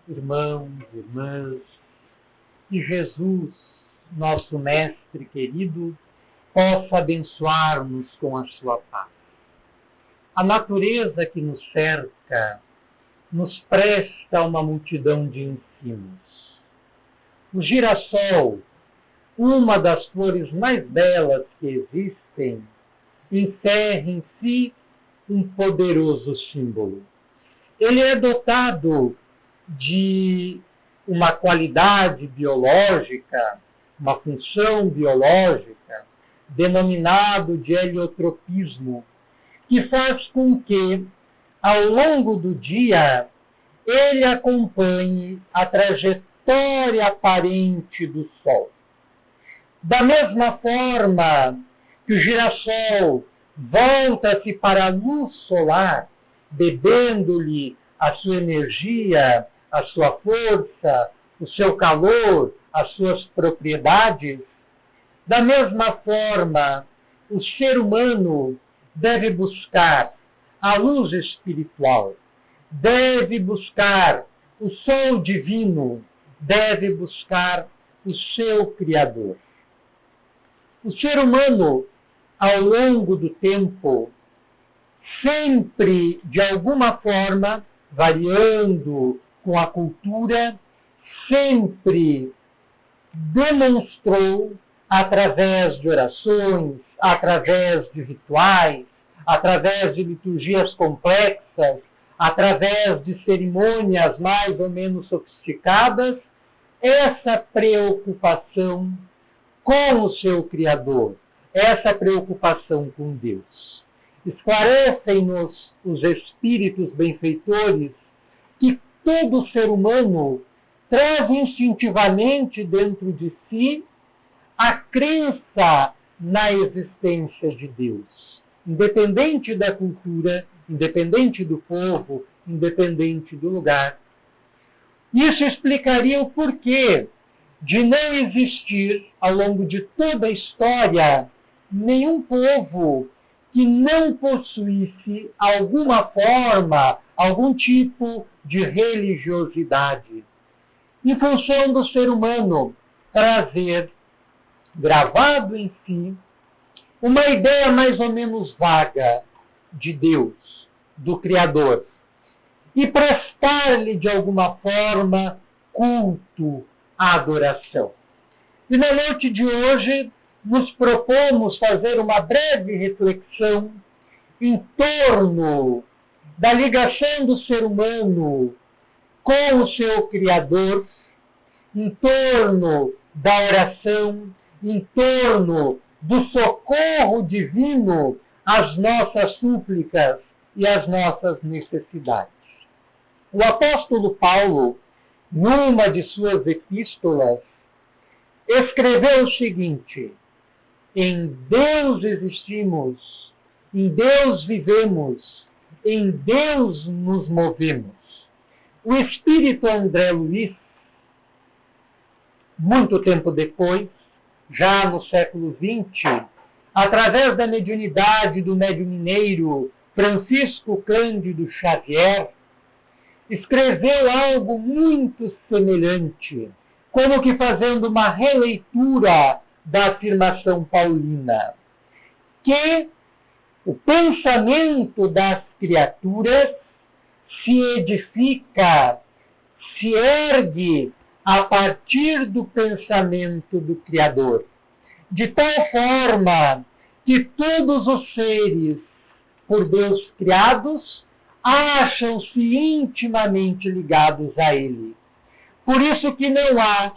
irmãos, irmãs, que Jesus, nosso Mestre querido, possa abençoar-nos com a sua paz. A natureza que nos cerca nos presta uma multidão de ensinos. O girassol, uma das flores mais belas que existem, encerra em si um poderoso símbolo. Ele é dotado de uma qualidade biológica, uma função biológica, denominado de heliotropismo, que faz com que, ao longo do dia, ele acompanhe a trajetória aparente do Sol. Da mesma forma que o girassol volta-se para a luz solar, bebendo-lhe a sua energia, a sua força, o seu calor, as suas propriedades, da mesma forma, o ser humano deve buscar a luz espiritual, deve buscar o sol divino, deve buscar o seu Criador. O ser humano, ao longo do tempo, sempre, de alguma forma, variando com a cultura, sempre demonstrou, através de orações, através de rituais, através de liturgias complexas, através de cerimônias mais ou menos sofisticadas, essa preocupação com o seu Criador, essa preocupação com Deus. Esclarecem-nos os espíritos benfeitores que todo ser humano traz instintivamente dentro de si a crença na existência de Deus, independente da cultura, independente do povo, independente do lugar. Isso explicaria o porquê de não existir, ao longo de toda a história, nenhum povo que não possuísse alguma forma, algum tipo de religiosidade, em função do ser humano trazer gravado em si uma ideia mais ou menos vaga de Deus, do Criador, e prestar-lhe de alguma forma culto, adoração. E na noite de hoje nos propomos fazer uma breve reflexão em torno da ligação do ser humano com o seu Criador, em torno da oração, em torno do socorro divino às nossas súplicas e às nossas necessidades. O apóstolo Paulo, numa de suas epístolas, escreveu o seguinte: em Deus existimos, em Deus vivemos, em Deus nos movemos. O espírito André Luiz, muito tempo depois, já no século XX, através da mediunidade do médium mineiro Francisco Cândido Xavier, escreveu algo muito semelhante, como que fazendo uma releitura da afirmação paulina, que o pensamento das criaturas se edifica, se ergue a partir do pensamento do Criador, de tal forma que todos os seres por Deus criados acham-se intimamente ligados a Ele. Por isso que não há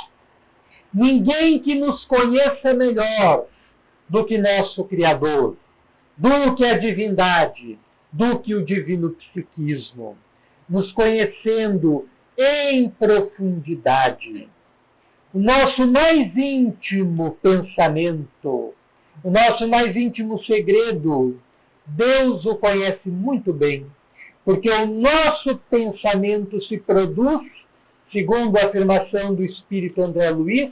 ninguém que nos conheça melhor do que nosso Criador, do que a divindade, do que o divino psiquismo, nos conhecendo em profundidade. O nosso mais íntimo pensamento, o nosso mais íntimo segredo, Deus o conhece muito bem, porque o nosso pensamento se produz, segundo a afirmação do Espírito André Luiz,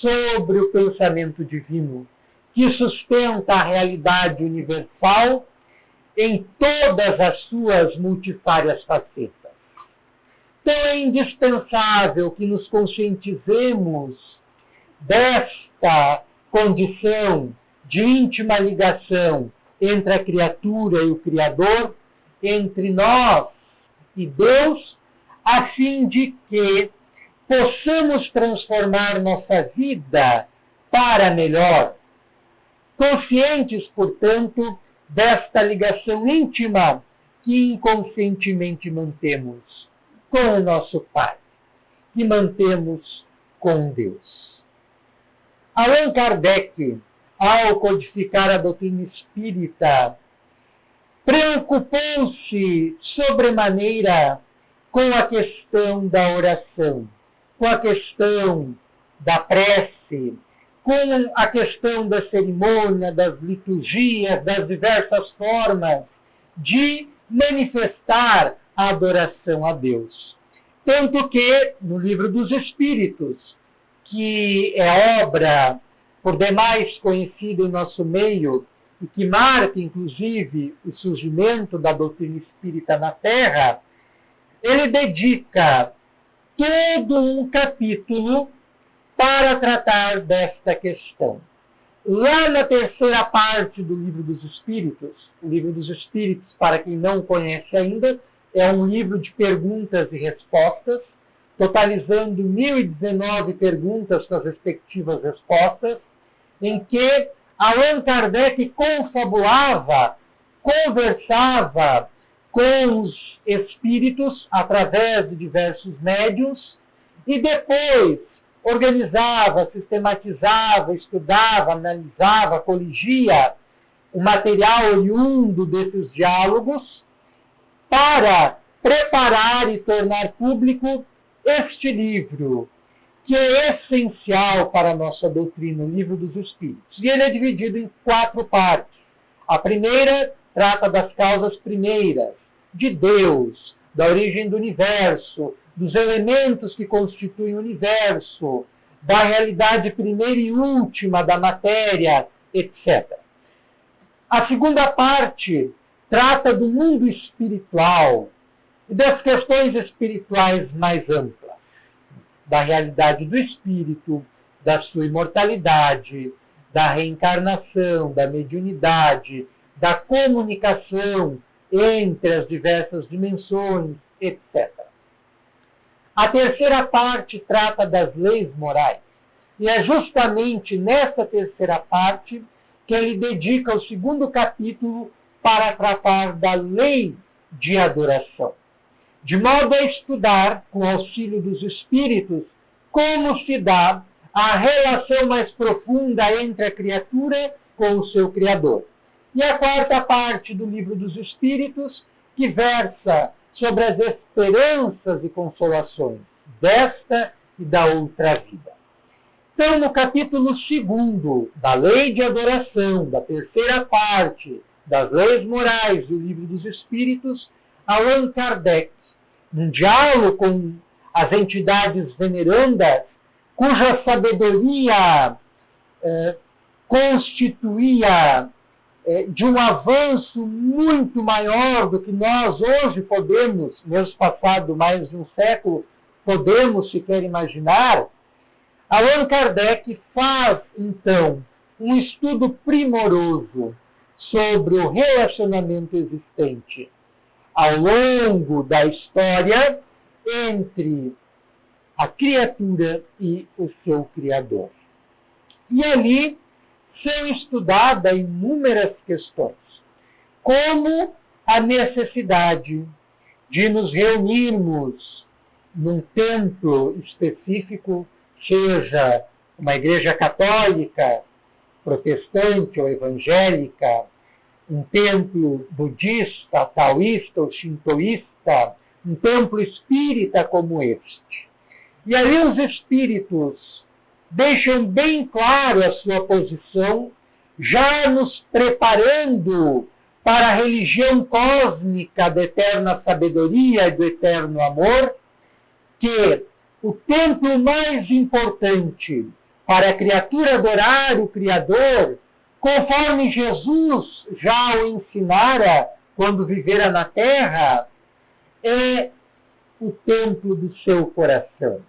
sobre o pensamento divino, que sustenta a realidade universal em todas as suas multifárias facetas. Então é indispensável que nos conscientizemos desta condição de íntima ligação entre a criatura e o Criador, entre nós e Deus, a fim de que possamos transformar nossa vida para melhor, conscientes, portanto, desta ligação íntima que inconscientemente mantemos com o nosso Pai, que mantemos com Deus. Allan Kardec, ao codificar a doutrina espírita, preocupou-se sobremaneira com a questão da oração, com a questão da prece, com a questão da cerimônia, das liturgias, das diversas formas de manifestar a adoração a Deus. Tanto que, no Livro dos Espíritos, que é obra por demais conhecida em nosso meio e que marca, inclusive, o surgimento da doutrina espírita na Terra, ele dedica todo um capítulo para tratar desta questão. Lá na terceira parte do Livro dos Espíritos, o Livro dos Espíritos, para quem não conhece ainda, é um livro de perguntas e respostas, totalizando 1019 perguntas com as respectivas respostas, em que Allan Kardec confabulava, conversava com os espíritos através de diversos médiuns e depois organizava, sistematizava, estudava, analisava, coligia o material oriundo desses diálogos para preparar e tornar público este livro, que é essencial para a nossa doutrina, o Livro dos Espíritos. E ele é dividido em 4 partes. A primeira trata das causas primeiras, de Deus, da origem do universo, dos elementos que constituem o universo, da realidade primeira e última da matéria, etc. A segunda parte trata do mundo espiritual e das questões espirituais mais amplas, da realidade do espírito, da sua imortalidade, da reencarnação, da mediunidade, da comunicação entre as diversas dimensões, etc. A terceira parte trata das leis morais. E é justamente nessa terceira parte que ele dedica o segundo capítulo para tratar da lei de adoração, de modo a estudar, com auxílio dos espíritos, como se dá a relação mais profunda entre a criatura com o seu Criador. E a quarta parte do Livro dos Espíritos, que versa sobre as esperanças e consolações desta e da outra vida. Então, no capítulo 2 da Lei de Adoração, da terceira parte das Leis Morais do Livro dos Espíritos, Allan Kardec, num diálogo com as entidades venerandas, cuja sabedoria constituía de um avanço muito maior do que nós hoje podemos, mesmo passado mais de um século, podemos sequer imaginar, Allan Kardec faz, então, um estudo primoroso sobre o relacionamento existente ao longo da história entre a criatura e o seu Criador. E ali são estudadas inúmeras questões, como a necessidade de nos reunirmos num templo específico, seja uma igreja católica, protestante ou evangélica, um templo budista, taoísta ou shintoísta, um templo espírita como este. E ali os espíritos deixam bem claro a sua posição, já nos preparando para a religião cósmica da eterna sabedoria e do eterno amor, que o templo mais importante para a criatura adorar o Criador, conforme Jesus já o ensinara quando vivera na Terra, é o templo do seu coração.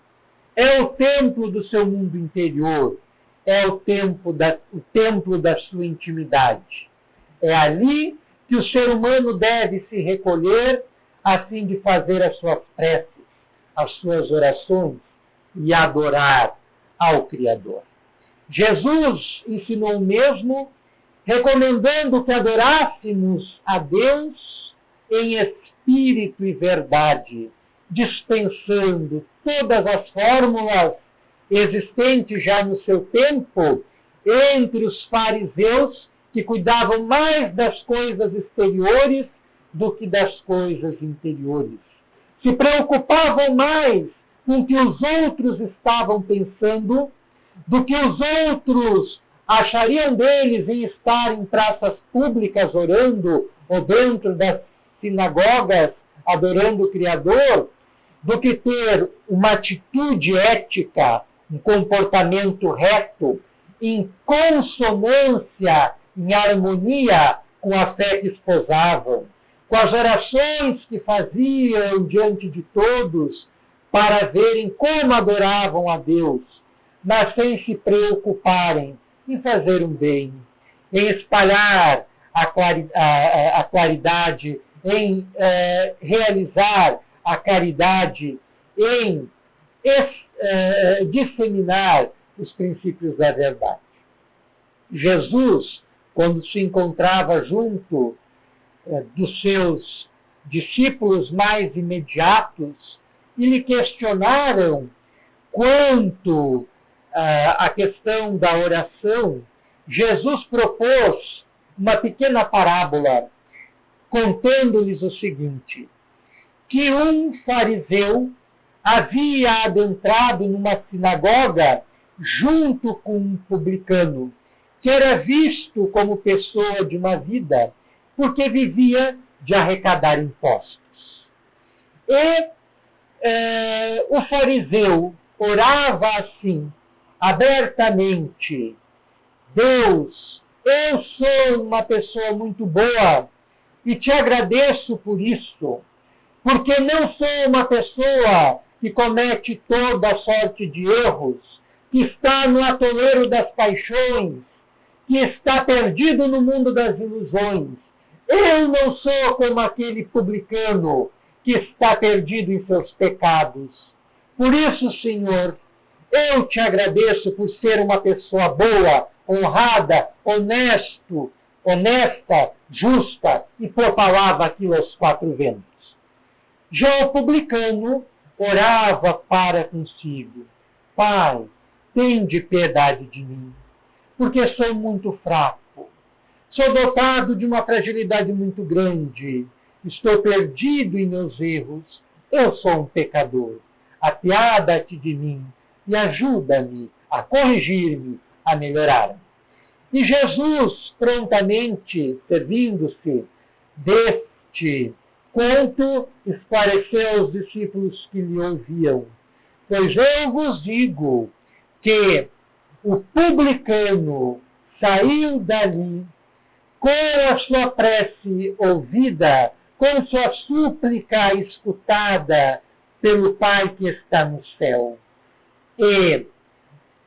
É o templo do seu mundo interior. É o templo da sua intimidade. É ali que o ser humano deve se recolher a fim de fazer as suas preces, as suas orações e adorar ao Criador. Jesus ensinou mesmo, recomendando que adorássemos a Deus em espírito e verdade, dispensando todas as fórmulas existentes já no seu tempo entre os fariseus, que cuidavam mais das coisas exteriores do que das coisas interiores. Se preocupavam mais com o que os outros estavam pensando do que os outros achariam deles em estar em praças públicas orando ou dentro das sinagogas adorando o Criador, do que ter uma atitude ética, um comportamento reto, em consonância, em harmonia com a fé que esposavam, com as orações que faziam diante de todos para verem como adoravam a Deus, mas sem se preocuparem em fazer um bem, em espalhar a claridade, em realizar a caridade, em disseminar os princípios da verdade. Jesus, quando se encontrava junto dos seus discípulos mais imediatos, e lhe questionaram quanto à questão da oração, Jesus propôs uma pequena parábola, contando-lhes o seguinte: que um fariseu havia adentrado numa sinagoga junto com um publicano, que era visto como pessoa de má vida, porque vivia de arrecadar impostos. E o fariseu orava assim, abertamente: Deus, eu sou uma pessoa muito boa e te agradeço por isso, porque não sou uma pessoa que comete toda sorte de erros, que está no atoleiro das paixões, que está perdido no mundo das ilusões. Eu não sou como aquele publicano que está perdido em seus pecados. Por isso, Senhor, eu te agradeço por ser uma pessoa boa, honrada, honesta, justa, e propalava aquilo aos quatro ventos. Já o publicano orava para consigo: Pai, tende piedade de mim, porque sou muito fraco, sou dotado de uma fragilidade muito grande, estou perdido em meus erros, eu sou um pecador. Apiada-te de mim e ajuda-me a corrigir-me, a melhorar-me. E Jesus, prontamente, servindo-se deste conto, esclareceu aos discípulos que lhe ouviam: pois eu vos digo que o publicano saiu dali com a sua prece ouvida, com sua súplica escutada pelo Pai que está no céu. E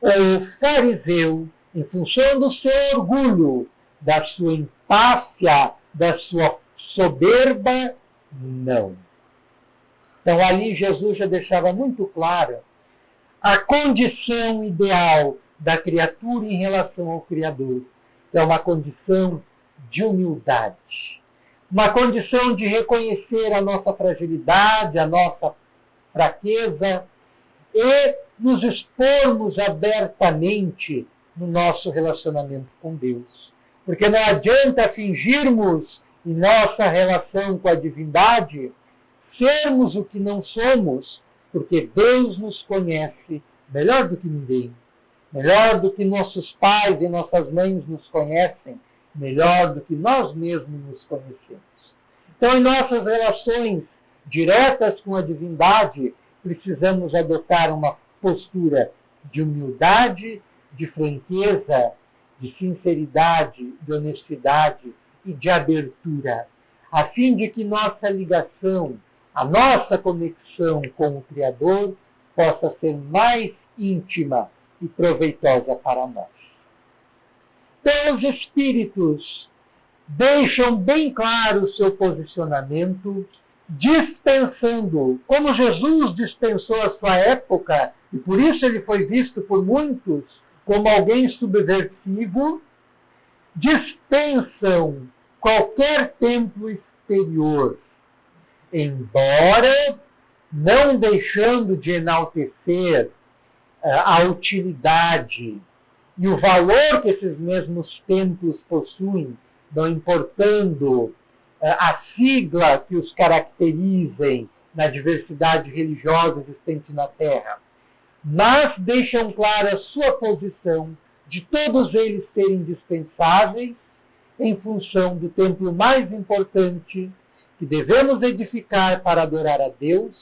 o fariseu, em função do seu orgulho, da sua empáfia, da sua soberba, não. Então ali Jesus já deixava muito claro a condição ideal da criatura em relação ao Criador. É uma condição de humildade, uma condição de reconhecer a nossa fragilidade, a nossa fraqueza e nos expormos abertamente no nosso relacionamento com Deus. Porque não adianta fingirmos em nossa relação com a divindade sermos o que não somos, porque Deus nos conhece melhor do que ninguém, melhor do que nossos pais e nossas mães nos conhecem, melhor do que nós mesmos nos conhecemos. Então, em nossas relações diretas com a divindade, precisamos adotar uma postura de humildade, de franqueza, de sinceridade, de honestidade e de abertura, a fim de que nossa ligação a nossa conexão com o Criador possa ser mais íntima e proveitosa para nós. Então, os Espíritos deixam bem claro o seu posicionamento, dispensando, como Jesus dispensou a sua época, e por isso ele foi visto por muitos como alguém subversivo, dispensam qualquer templo exterior, embora não deixando de enaltecer a utilidade e o valor que esses mesmos templos possuem, não importando a sigla que os caracterizem na diversidade religiosa existente na Terra, mas deixam clara a sua posição de todos eles serem indispensáveis em função do templo mais importante que devemos edificar para adorar a Deus,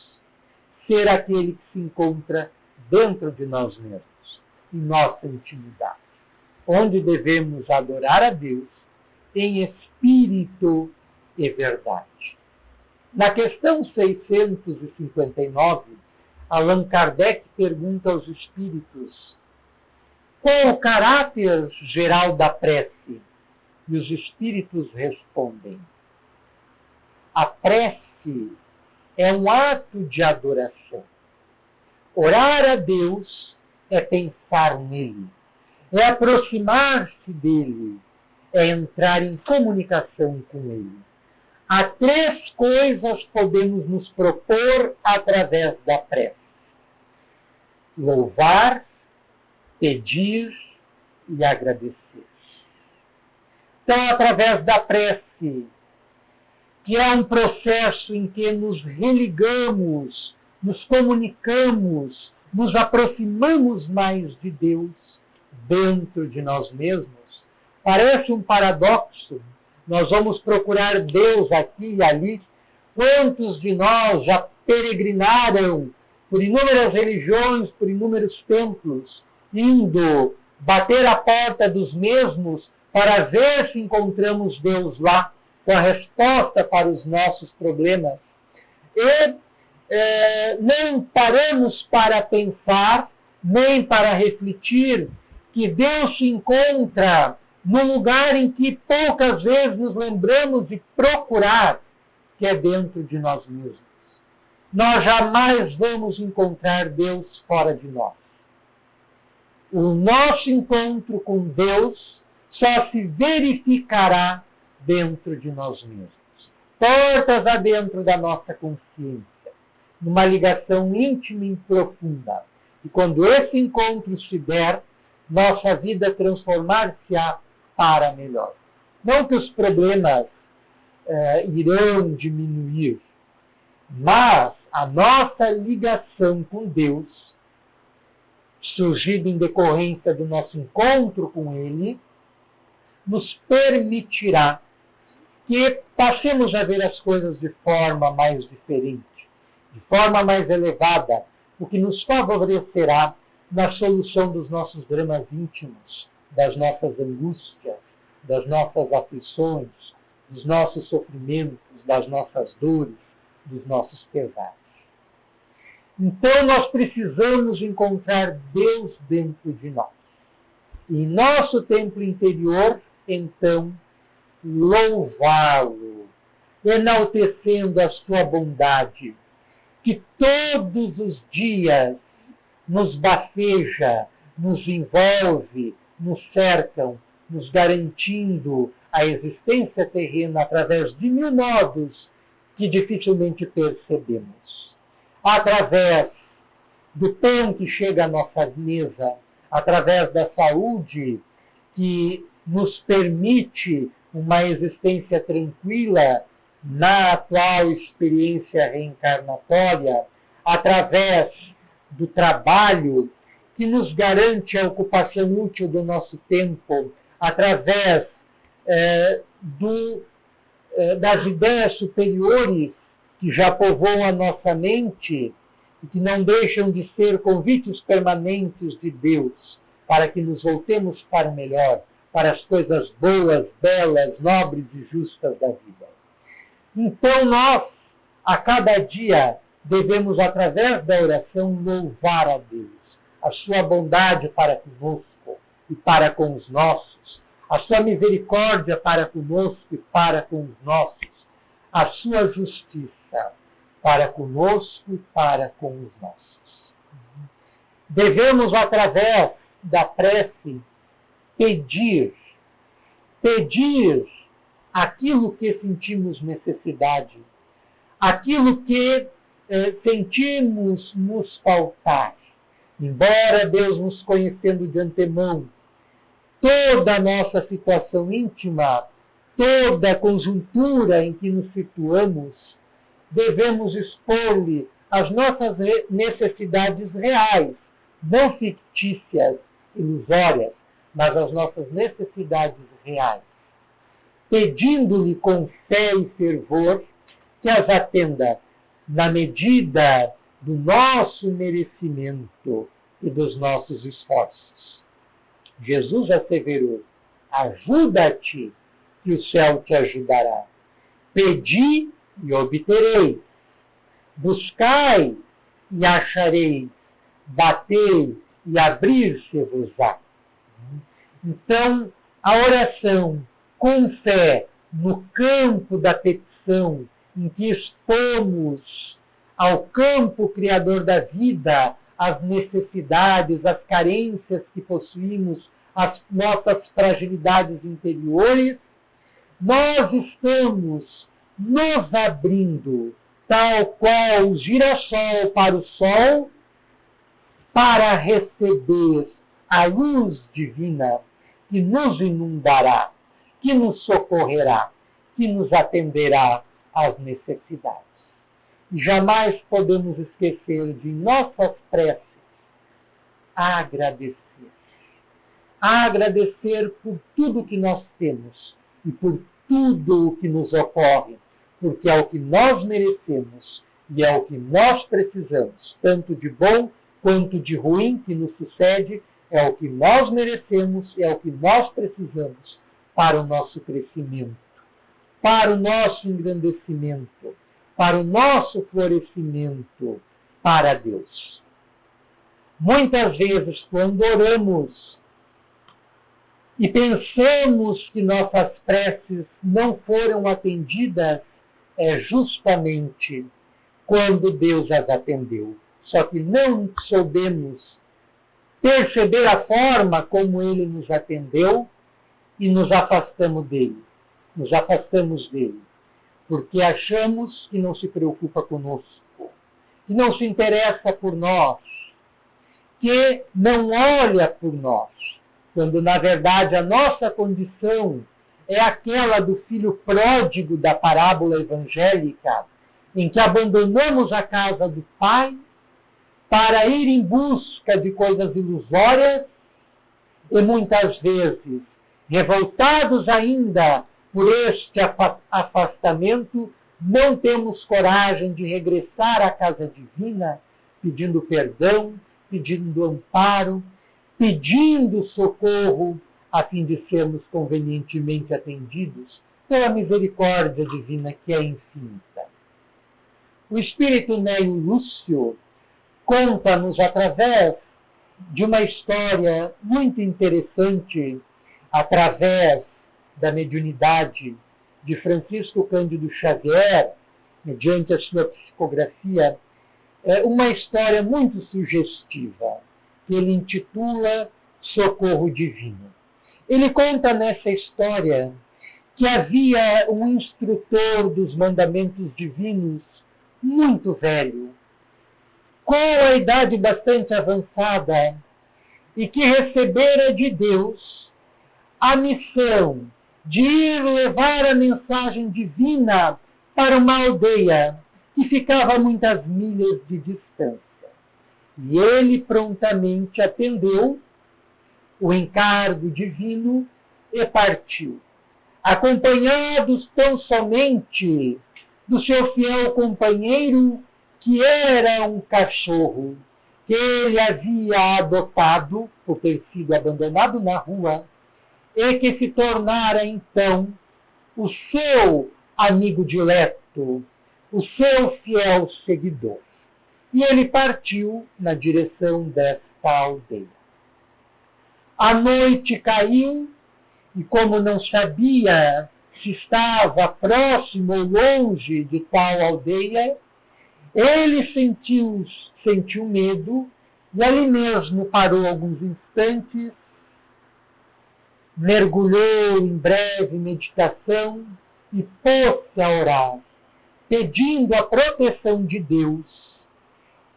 ser aquele que se encontra dentro de nós mesmos, em nossa intimidade, onde devemos adorar a Deus em espírito e verdade. Na questão 659, Allan Kardec pergunta aos espíritos qual o caráter geral da prece, e os espíritos respondem: a prece é um ato de adoração. Orar a Deus é pensar nele, é aproximar-se dele, é entrar em comunicação com ele. Há três coisas podemos nos propor através da prece: louvar, pedir e agradecer. Então, através da prece, que é um processo em que nos religamos, nos comunicamos, nos aproximamos mais de Deus dentro de nós mesmos, parece um paradoxo. Nós vamos procurar Deus aqui e ali. Quantos de nós já peregrinaram por inúmeras religiões, por inúmeros templos, indo bater a porta dos mesmos para ver se encontramos Deus lá, com a resposta para os nossos problemas. E nem paramos para pensar, nem para refletir que Deus se encontra num lugar em que poucas vezes nos lembramos de procurar, que é dentro de nós mesmos. Nós jamais vamos encontrar Deus fora de nós. O nosso encontro com Deus só se verificará dentro de nós mesmos. Portas adentro da nossa consciência, numa ligação íntima e profunda. E quando esse encontro se der, nossa vida transformar-se-á para melhor. Não que os problemas irão diminuir, mas a nossa ligação com Deus, surgida em decorrência do nosso encontro com Ele, nos permitirá que passemos a ver as coisas de forma mais diferente, de forma mais elevada, o que nos favorecerá na solução dos nossos dramas íntimos, das nossas angústias, das nossas aflições, dos nossos sofrimentos, das nossas dores, dos nossos pesares. Então nós precisamos encontrar Deus dentro de nós. E em nosso templo interior, então, louvá-lo, enaltecendo a sua bondade, que todos os dias nos bafeja, nos envolve, nos cercam, nos garantindo a existência terrena através de mil modos que dificilmente percebemos. Através do pão que chega à nossa mesa, através da saúde que nos permite uma existência tranquila na atual experiência reencarnatória, através do trabalho que nos garante a ocupação útil do nosso tempo, através das ideias superiores que já povoam a nossa mente e que não deixam de ser convites permanentes de Deus para que nos voltemos para o melhor, para as coisas boas, belas, nobres e justas da vida. Então nós A cada dia devemos, através da oração, louvar a Deus, a sua bondade para conosco e para com os nossos, a sua misericórdia para conosco e para com os nossos, a sua justiça para conosco e para com os nossos. Devemos, através da prece, pedir aquilo que sentimos necessidade, aquilo que sentimos nos faltar. Embora Deus, nos conhecendo de antemão, toda a nossa situação íntima, toda a conjuntura em que nos situamos, devemos expor-lhe as nossas necessidades reais, não fictícias, ilusórias, mas as nossas necessidades reais, pedindo-lhe com fé e fervor que as atenda na medida do nosso merecimento e dos nossos esforços. Jesus asseverou: ajuda-te, que o céu te ajudará. Pedi e obtereis. Buscai e achareis. Batei e abrir-se-vos-á. Então, a oração com fé no campo da petição, em que expomos ao campo criador da vida as necessidades, as carências que possuímos, as nossas fragilidades interiores, nós estamos nos abrindo, tal qual o girassol para o sol, para receber a luz divina que nos inundará, que nos socorrerá, que nos atenderá às necessidades. E jamais podemos esquecer de nossas preces agradecer. Agradecer por tudo que nós temos e por tudo o que nos ocorre, porque é o que nós merecemos e é o que nós precisamos, tanto de bom quanto de ruim que nos sucede, é o que nós merecemos e é o que nós precisamos para o nosso crescimento, para o nosso engrandecimento, para o nosso florescimento para Deus. Muitas vezes, quando oramos e pensamos que nossas preces não foram atendidas, é justamente quando Deus as atendeu. Só que não soubemos perceber a forma como Ele nos atendeu e nos afastamos dele. Nos afastamos dele. Porque achamos que não se preocupa conosco, que não se interessa por nós, que não olha por nós, quando na verdade a nossa condição é aquela do filho pródigo da parábola evangélica, em que abandonamos a casa do Pai para ir em busca de coisas ilusórias e muitas vezes, revoltados ainda por este afastamento, não temos coragem de regressar à casa divina, pedindo perdão, pedindo amparo, pedindo socorro, a fim de sermos convenientemente atendidos pela misericórdia divina que é infinita. O espírito Neio Lúcio conta-nos, através de uma história muito interessante, através da mediunidade de Francisco Cândido Xavier, mediante a sua psicografia, uma história muito sugestiva, que ele intitula Socorro Divino. Ele conta nessa história que havia um instrutor dos mandamentos divinos muito velho, com a idade bastante avançada, e que recebera de Deus a missão de ir levar a mensagem divina para uma aldeia que ficava a muitas milhas de distância. E ele prontamente atendeu o encargo divino e partiu, acompanhados tão somente do seu fiel companheiro, que era um cachorro que ele havia adotado por ter sido abandonado na rua, e que se tornara então o seu amigo dileto, o seu fiel seguidor. E ele partiu na direção desta aldeia. A noite caiu, e como não sabia se estava próximo ou longe de tal aldeia, ele sentiu medo, e ali mesmo parou alguns instantes, mergulhou em breve meditação e pôs-se a orar, pedindo a proteção de Deus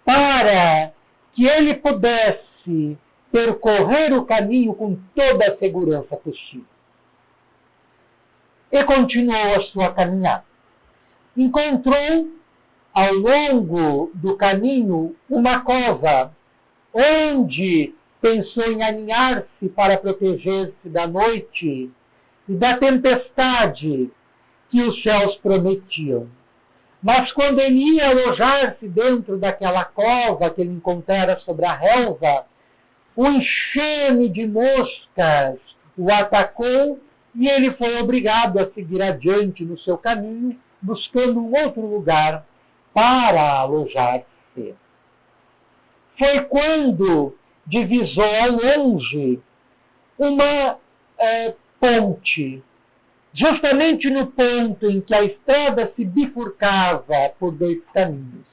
para que ele pudesse percorrer o caminho com toda a segurança possível. E continuou a sua caminhada. Encontrou, ao longo do caminho, uma cova, onde pensou em aninhar-se para proteger-se da noite e da tempestade que os céus prometiam. Mas quando ele ia alojar-se dentro daquela cova que ele encontrara sobre a relva, um enxame de moscas o atacou e ele foi obrigado a seguir adiante no seu caminho, buscando um outro lugar para alojar-se. Foi quando divisou ao longe uma ponte, justamente no ponto em que a estrada se bifurcava por dois caminhos.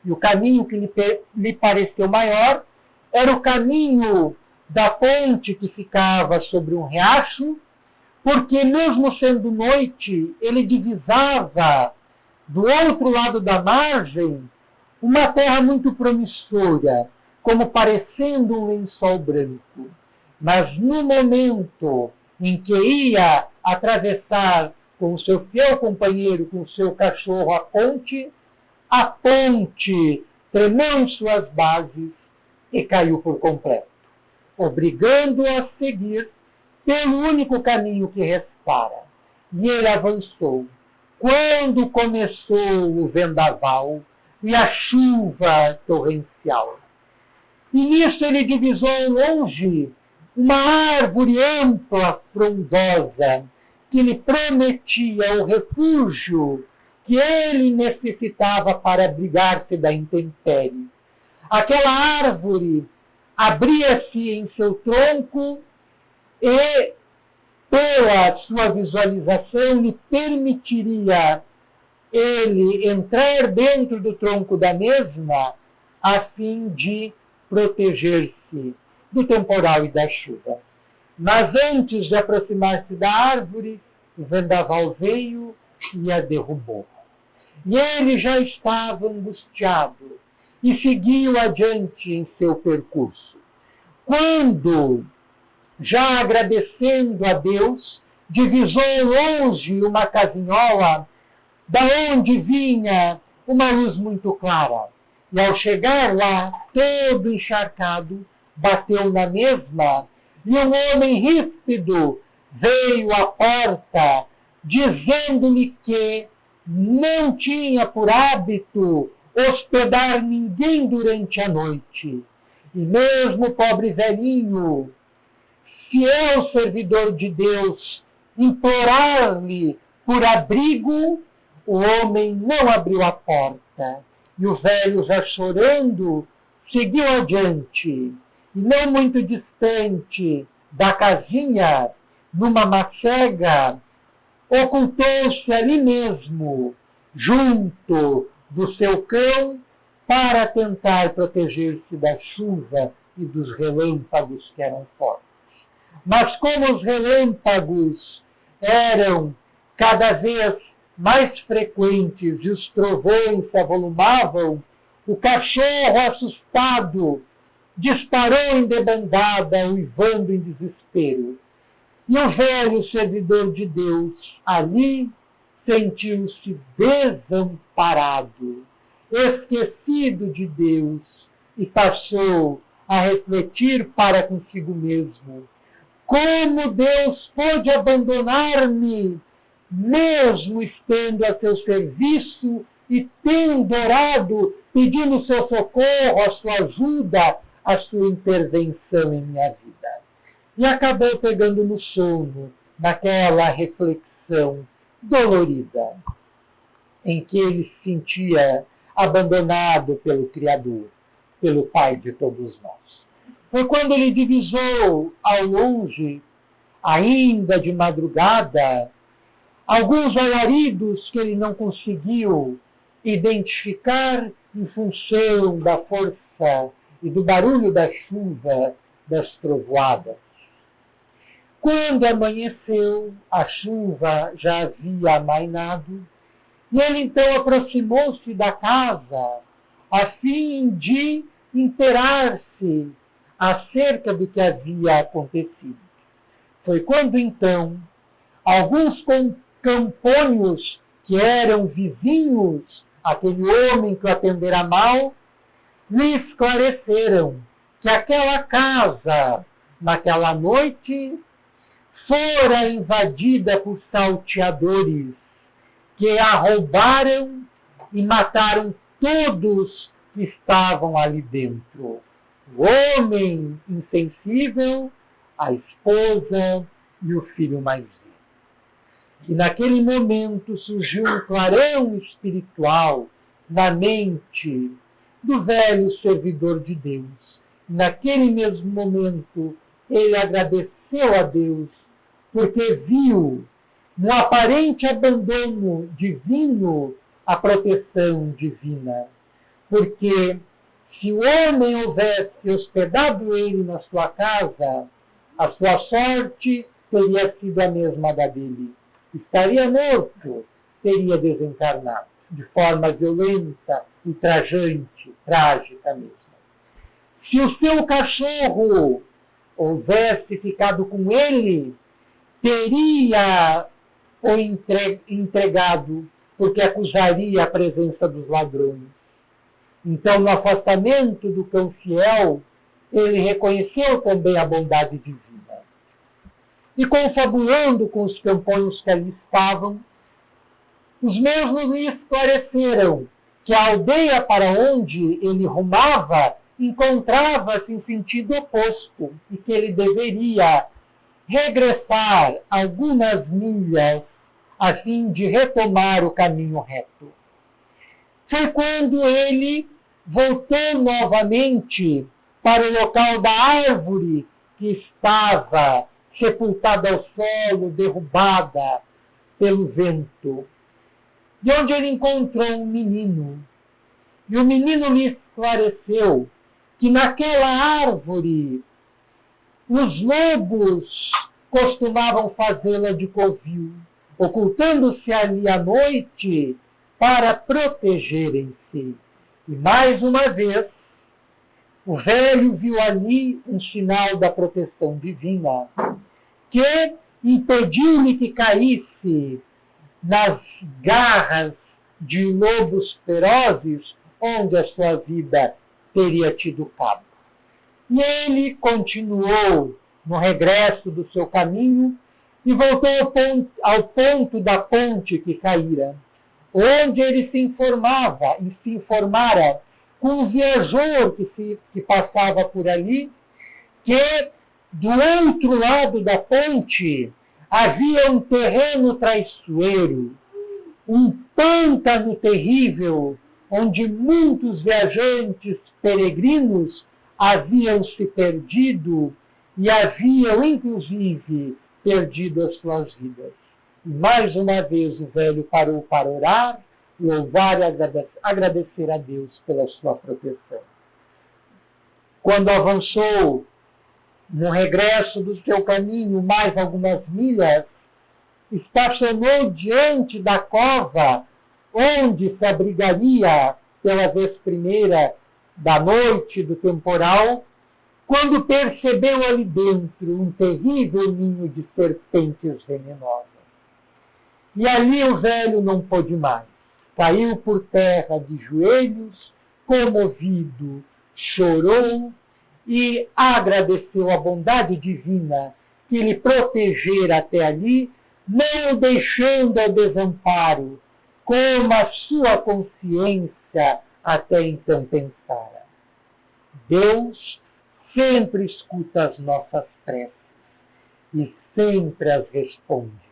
E o caminho que lhe pareceu maior era o caminho da ponte que ficava sobre um riacho, porque mesmo sendo noite, ele divisava do outro lado da margem uma terra muito promissora, como parecendo um lençol branco. Mas no momento em que ia atravessar com o seu fiel companheiro, com o seu cachorro, a ponte tremeu em suas bases e caiu por completo, obrigando-o a seguir pelo único caminho que restara. E ele avançou. Quando começou o vendaval e a chuva torrencial. E nisso ele divisou ao longe uma árvore ampla, frondosa, que lhe prometia o refúgio que ele necessitava para abrigar-se da intempérie. Aquela árvore abria-se em seu tronco e, pela sua visualização, lhe permitiria ele entrar dentro do tronco da mesma a fim de proteger-se do temporal e da chuva. Mas antes de aproximar-se da árvore, o vendaval veio e a derrubou. E ele já estava angustiado e seguiu adiante em seu percurso. Quando, já agradecendo a Deus, divisou longe uma casinhola, da onde vinha uma luz muito clara. E ao chegar lá, todo encharcado, bateu na mesma, e um homem ríspido veio à porta, dizendo-lhe que não tinha por hábito hospedar ninguém durante a noite. E mesmo o pobre velhinho, fiel servidor de Deus, implorar-lhe por abrigo, o homem não abriu a porta. E o velho, já chorando, seguiu adiante. E não muito distante da casinha, numa macega, ocultou-se ali mesmo, junto do seu cão, para tentar proteger-se da chuva e dos relâmpagos que eram fortes. Mas como os relâmpagos eram cada vez mais frequentes e os trovões se avolumavam, o cachorro, assustado, disparou em debandada, uivando em desespero. E o velho servidor de Deus ali sentiu-se desamparado, esquecido de Deus, e passou a refletir para consigo mesmo: como Deus pôde abandonar-me, mesmo estando a seu serviço e tendo orado, pedindo seu socorro, a sua ajuda, a sua intervenção em minha vida. E acabou pegando no sono, naquela reflexão dolorida. em que ele se sentia abandonado pelo Criador, pelo Pai de todos nós. Foi quando ele divisou ao longe, ainda de madrugada, alguns alaridos que ele não conseguiu identificar em função da força e do barulho da chuva, das trovoadas. Quando amanheceu, a chuva já havia amainado, e ele então aproximou-se da casa a fim de inteirar-se acerca do que havia acontecido. Foi quando então alguns camponhos que eram vizinhos àquele homem que o atendera mal, lhe esclareceram que aquela casa, naquela noite, fora invadida por salteadores que a roubaram e mataram todos que estavam ali dentro. O homem insensível, a esposa e o filho mais velho. E naquele momento surgiu um clarão espiritual na mente do velho servidor de Deus. Naquele mesmo momento, ele agradeceu a Deus, porque viu no aparente abandono divino a proteção divina. Porque se o homem houvesse hospedado ele na sua casa, a sua sorte teria sido a mesma da dele. Estaria morto, teria desencarnado, de forma violenta, ultrajante, trágica mesmo. Se o seu cachorro houvesse ficado com ele, teria o entregado, porque acusaria a presença dos ladrões. Então, no afastamento do cão fiel, ele reconheceu também a bondade divina. E confabulando com os camponhos que ali estavam, os mesmos lhe esclareceram que a aldeia para onde ele rumava encontrava-se em sentido oposto e que ele deveria regressar algumas milhas a fim de retomar o caminho reto. Foi quando ele voltou novamente para o local da árvore que estava sepultada ao solo, derrubada pelo vento, de onde ele encontrou um menino. E o menino lhe esclareceu que naquela árvore os lobos costumavam fazê-la de covil, ocultando-se ali à noite para protegerem-se. E mais uma vez, o velho viu ali um sinal da proteção divina, que impediu-lhe que caísse nas garras de lobos ferozes, onde a sua vida teria tido cabo. E ele continuou no regresso do seu caminho e voltou ao ponto da ponte que caíra, onde ele se informara com um viajor que passava por ali, que do outro lado da ponte havia um terreno traiçoeiro, um pântano terrível, onde muitos viajantes peregrinos haviam se perdido e haviam, inclusive, perdido as suas vidas. E mais uma vez o velho parou para orar, louvar e agradecer a Deus pela sua proteção. Quando avançou no regresso do seu caminho mais algumas milhas, estacionou diante da cova onde se abrigaria pela vez primeira da noite do temporal, quando percebeu ali dentro um terrível ninho de serpentes venenosas. E ali o velho não pôde mais. Caiu por terra de joelhos, comovido, chorou e agradeceu a bondade divina que lhe protegera até ali, não o deixando ao desamparo, como a sua consciência até então pensara. Deus sempre escuta as nossas preces e sempre as responde.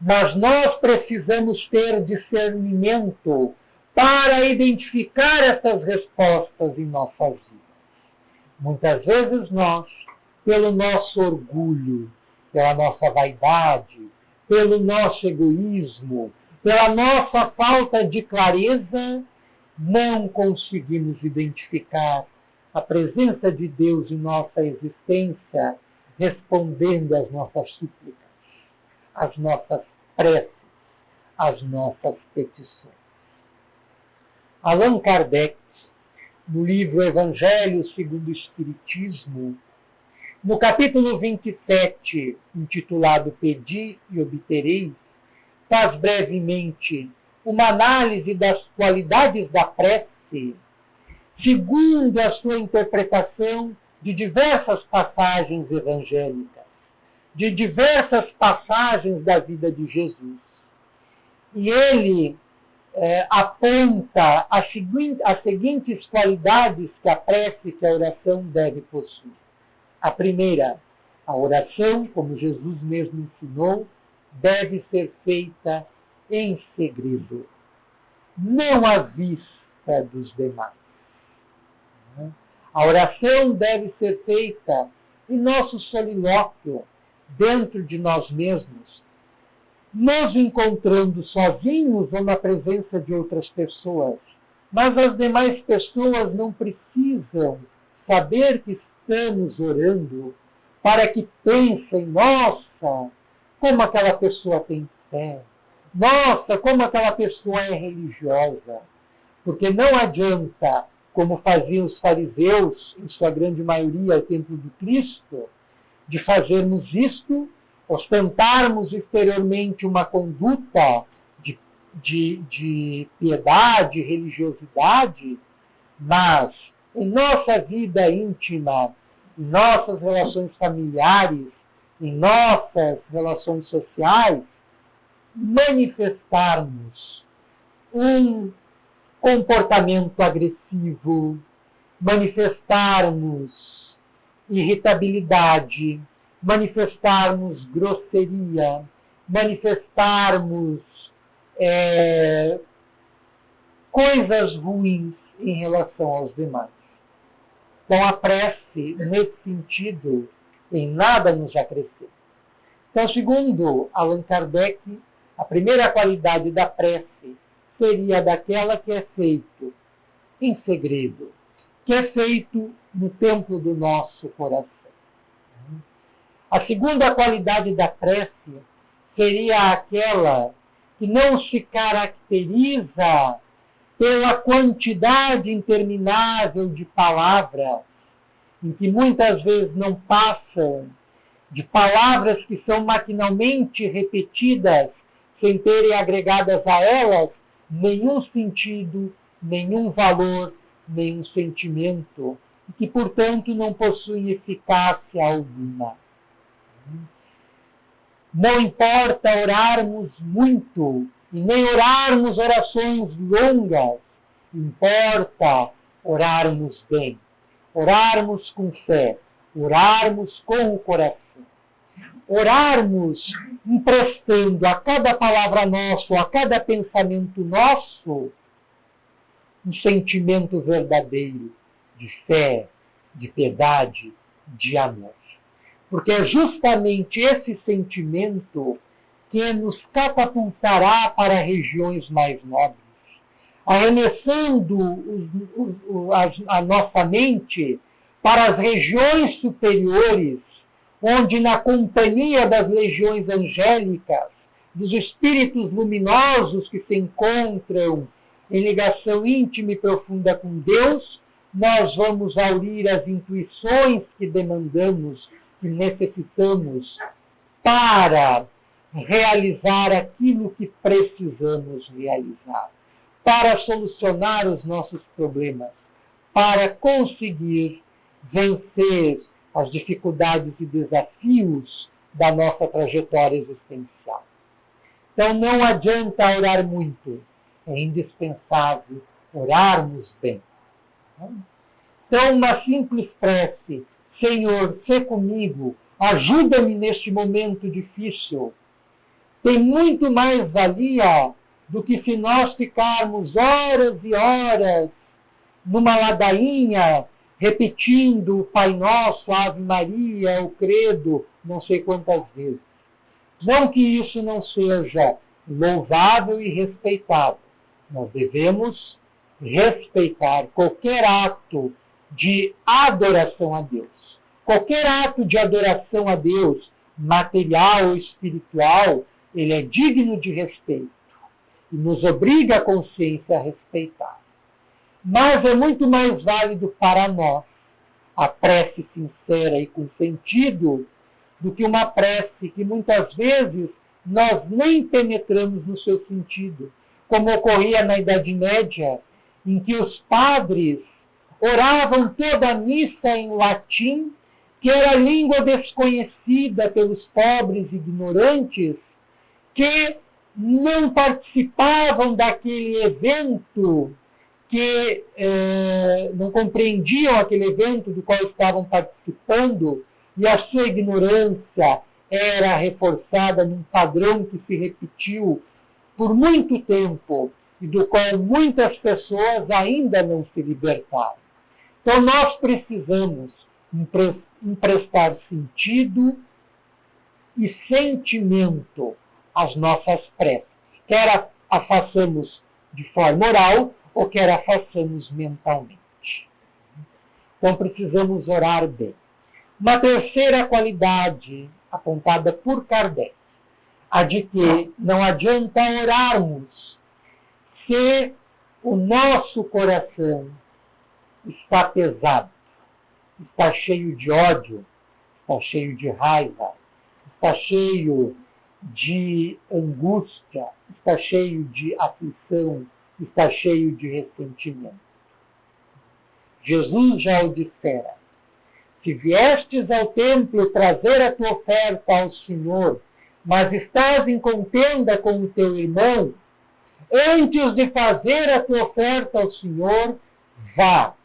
Mas nós precisamos ter discernimento para identificar essas respostas em nossas vidas. Muitas vezes nós, pelo nosso orgulho, pela nossa vaidade, pelo nosso egoísmo, pela nossa falta de clareza, não conseguimos identificar a presença de Deus em nossa existência, respondendo às nossas súplicas, às nossas preces, às nossas petições. Allan Kardec, no livro Evangelho segundo o Espiritismo, no capítulo 27, intitulado Pedi e Obtereis, faz brevemente uma análise das qualidades da prece, segundo a sua interpretação de diversas passagens evangélicas, de diversas passagens da vida de Jesus. E ele aponta as seguintes qualidades que a prece, que a oração deve possuir. A primeira, a oração, como Jesus mesmo ensinou, deve ser feita em segredo, não à vista dos demais. A oração deve ser feita em nosso solilóquio, dentro de nós mesmos, nos encontrando sozinhos ou na presença de outras pessoas. Mas as demais pessoas não precisam saber que estamos orando para que pensem, nossa, como aquela pessoa tem fé, nossa, como aquela pessoa é religiosa. Porque não adianta, como faziam os fariseus, em sua grande maioria, ao tempo do Cristo, de fazermos isto, ostentarmos exteriormente uma conduta de piedade, religiosidade, mas em nossa vida íntima, em nossas relações familiares, em nossas relações sociais, manifestarmos um comportamento agressivo, manifestarmos irritabilidade, manifestarmos grosseria, manifestarmos coisas ruins em relação aos demais. Então a prece, nesse sentido, em nada nos acrescenta. Então, segundo Allan Kardec, a primeira qualidade da prece seria daquela que é feito em segredo, que é feito no templo do nosso coração. A segunda qualidade da prece seria aquela que não se caracteriza pela quantidade interminável de palavras, em que muitas vezes não passam de palavras que são maquinalmente repetidas, sem terem agregadas a elas nenhum sentido, nenhum valor, nenhum sentimento, e que, portanto, não possuem eficácia alguma. Não importa orarmos muito, e nem orarmos orações longas, importa orarmos bem, orarmos com fé, orarmos com o coração. Orarmos emprestando a cada palavra nossa, a cada pensamento nosso, um sentimento verdadeiro de fé, de piedade, de amor. Porque é justamente esse sentimento que nos catapultará para regiões mais nobres, arremessando a nossa mente para as regiões superiores, onde na companhia das legiões angélicas, dos espíritos luminosos que se encontram em ligação íntima e profunda com Deus, nós vamos aurir as intuições que demandamos, que necessitamos para realizar aquilo que precisamos realizar, para solucionar os nossos problemas, para conseguir vencer as dificuldades e desafios da nossa trajetória existencial. Então não adianta orar muito, é indispensável orarmos bem. Então uma simples prece, Senhor, sê comigo, ajuda-me neste momento difícil, tem muito mais valia do que se nós ficarmos horas e horas numa ladainha repetindo o Pai Nosso, a Ave Maria, o Credo, não sei quantas vezes. Não que isso não seja louvável e respeitável. Nós devemos respeitar qualquer ato de adoração a Deus. Qualquer ato de adoração a Deus, material ou espiritual, ele é digno de respeito e nos obriga a consciência a respeitar. Mas é muito mais válido para nós a prece sincera e com sentido do que uma prece que muitas vezes nós nem penetramos no seu sentido, como ocorria na Idade Média, em que os padres oravam toda a missa em latim, que era língua desconhecida pelos pobres ignorantes, que não participavam daquele evento, que não compreendiam aquele evento do qual estavam participando, e a sua ignorância era reforçada num padrão que se repetiu por muito tempo e do qual muitas pessoas ainda não se libertaram. Então nós precisamos emprestar sentido e sentimento às nossas preces, quer a façamos de forma oral ou quer a façamos mentalmente. Então precisamos orar bem. Uma terceira qualidade apontada por Kardec, a de que não adianta orarmos se o nosso coração está pesado, está cheio de ódio, está cheio de raiva, está cheio de angústia, está cheio de aflição, está cheio de ressentimento. Jesus já o dissera: se viestes ao templo trazer a tua oferta ao Senhor, mas estás em contenda com o teu irmão, antes de fazer a tua oferta ao Senhor, vá,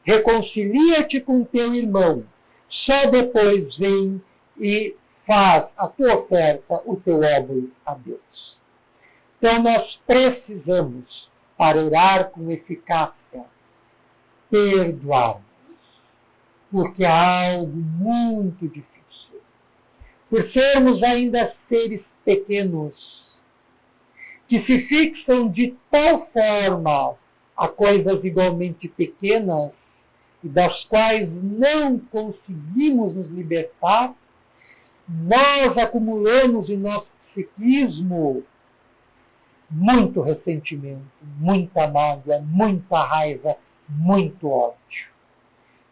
reconcilia-te com teu irmão, só depois vem e faz a tua oferta, o teu óbolo a Deus. Então nós precisamos, para orar com eficácia, perdoarmos, porque é algo muito difícil. Por sermos ainda seres pequenos, que se fixam de tal forma a coisas igualmente pequenas e das quais não conseguimos nos libertar, nós acumulamos em nosso psiquismo muito ressentimento, muita mágoa, muita raiva, muito ódio.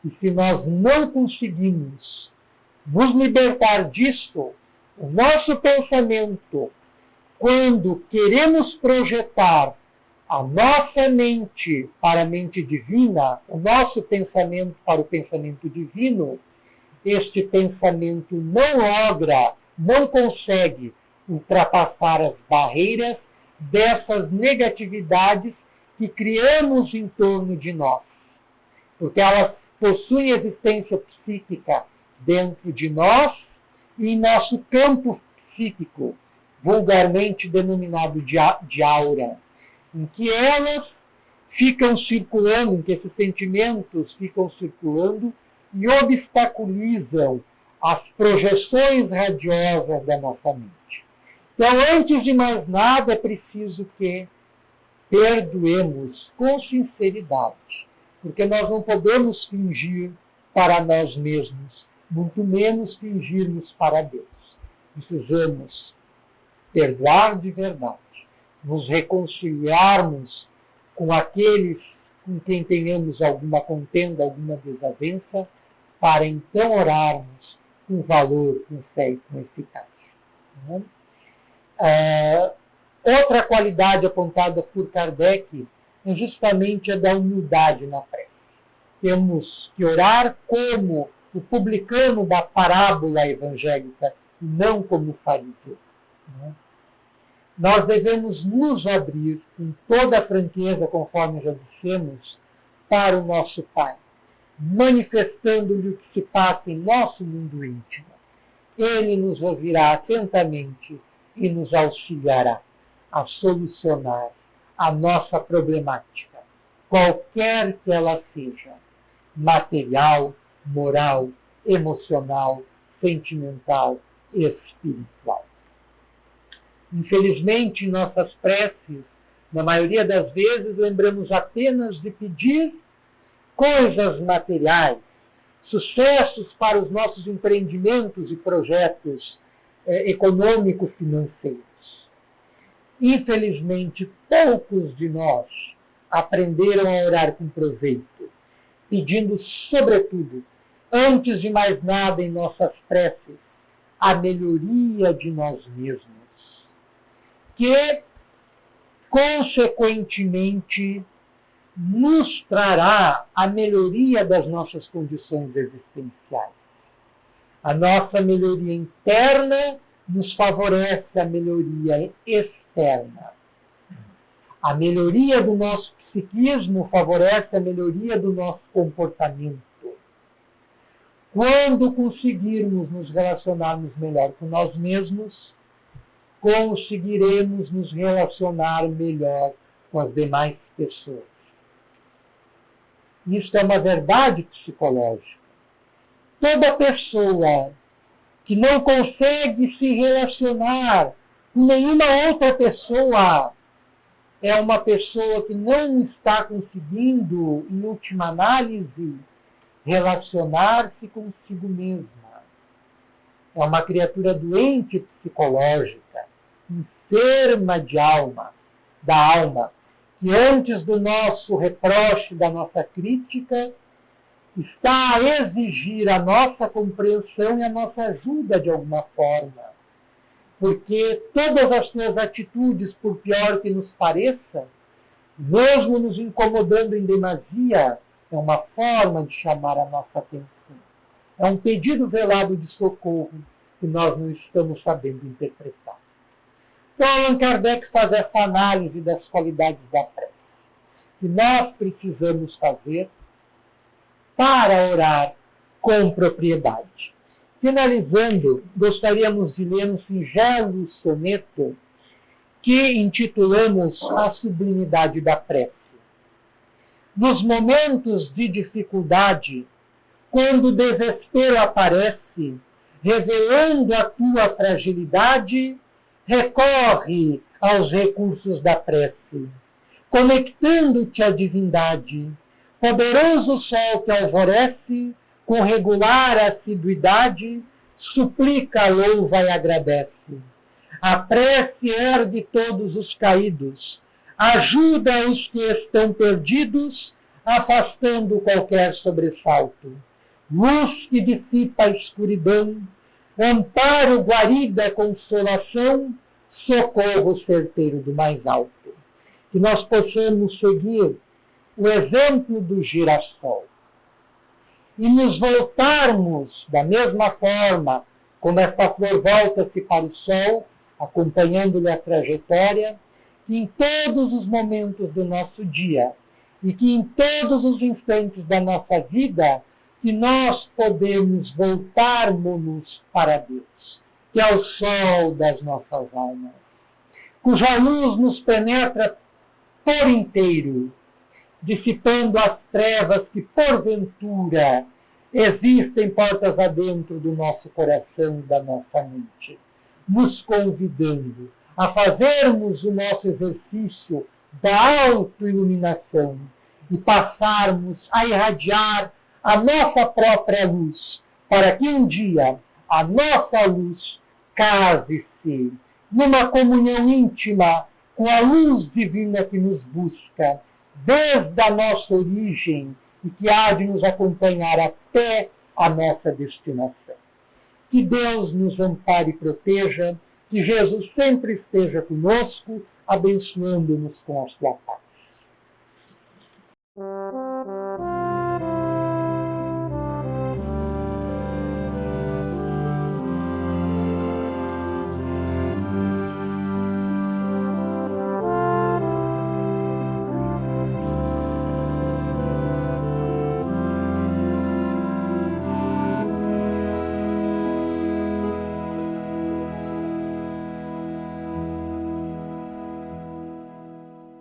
E se nós não conseguimos nos libertar disso, o nosso pensamento, quando queremos projetar a nossa mente para a mente divina, o nosso pensamento para o pensamento divino, este pensamento não logra, não consegue ultrapassar as barreiras dessas negatividades que criamos em torno de nós. Porque elas possuem existência psíquica dentro de nós e em nosso campo psíquico, vulgarmente denominado de aura, em que elas ficam circulando, em que esses sentimentos ficam circulando e obstaculizam as projeções radiosas da nossa mente. Então, antes de mais nada, é preciso que perdoemos com sinceridade, porque nós não podemos fingir para nós mesmos, muito menos fingirmos para Deus. Precisamos perdoar de verdade, nos reconciliarmos com aqueles com quem tenhamos alguma contenda, alguma desavença, para então orarmos com valor, com fé e com eficácia. Outra qualidade apontada por Kardec é justamente a da humildade na prece. Temos que orar como o publicano da parábola evangélica, e não como o fariseu. Nós devemos nos abrir com toda a franqueza, conforme já dissemos, para o nosso Pai, manifestando-lhe o que se passa em nosso mundo íntimo. Ele nos ouvirá atentamente e nos auxiliará a solucionar a nossa problemática, qualquer que ela seja, material, moral, emocional, sentimental, espiritual. Infelizmente, em nossas preces, na maioria das vezes, lembramos apenas de pedir coisas materiais, sucessos para os nossos empreendimentos e projetos econômico-financeiros. Infelizmente, poucos de nós aprenderam a orar com proveito, pedindo, sobretudo, antes de mais nada em nossas preces, a melhoria de nós mesmos, que, consequentemente, nos trará a melhoria das nossas condições existenciais. A nossa melhoria interna nos favorece a melhoria externa. A melhoria do nosso psiquismo favorece a melhoria do nosso comportamento. Quando conseguirmos nos relacionarmos melhor com nós mesmos, conseguiremos nos relacionar melhor com as demais pessoas. Isso é uma verdade psicológica. Toda pessoa que não consegue se relacionar com nenhuma outra pessoa é uma pessoa que não está conseguindo, em última análise, relacionar-se consigo mesma. É uma criatura doente psicológica, enferma de alma, da alma, que antes do nosso reproche, da nossa crítica, está a exigir a nossa compreensão e a nossa ajuda de alguma forma. Porque todas as suas atitudes, por pior que nos pareça, mesmo nos incomodando em demasia, é uma forma de chamar a nossa atenção. É um pedido velado de socorro que nós não estamos sabendo interpretar. Então, Allan Kardec faz essa análise das qualidades da prece, que nós precisamos fazer para orar com propriedade. Finalizando, gostaríamos de ler um singelo soneto que intitulamos A Sublimidade da Prece. Nos momentos de dificuldade, quando o desespero aparece, revelando a tua fragilidade, recorre aos recursos da prece, conectando-te à divindade, poderoso sol que alvorece, com regular assiduidade, suplica, louva e agradece. A prece ergue todos os caídos, ajuda os que estão perdidos, afastando qualquer sobressalto. Luz que dissipa a escuridão, amparo, guarida, consolação, socorro certeiro do mais alto. Que nós possamos seguir o exemplo do girassol e nos voltarmos da mesma forma como esta flor volta-se para o sol, acompanhando-lhe a trajetória, que em todos os momentos do nosso dia e que em todos os instantes da nossa vida, que nós podemos voltarmos para Deus, que é o sol das nossas almas, cuja luz nos penetra por inteiro, dissipando as trevas que, porventura, existem portas adentro do nosso coração e da nossa mente, nos convidando a fazermos o nosso exercício da autoiluminação e passarmos a irradiar a nossa própria luz, para que um dia a nossa luz case-se numa comunhão íntima com a luz divina que nos busca, desde a nossa origem e que há de nos acompanhar até a nossa destinação. Que Deus nos ampare e proteja, que Jesus sempre esteja conosco, abençoando-nos com a sua paz.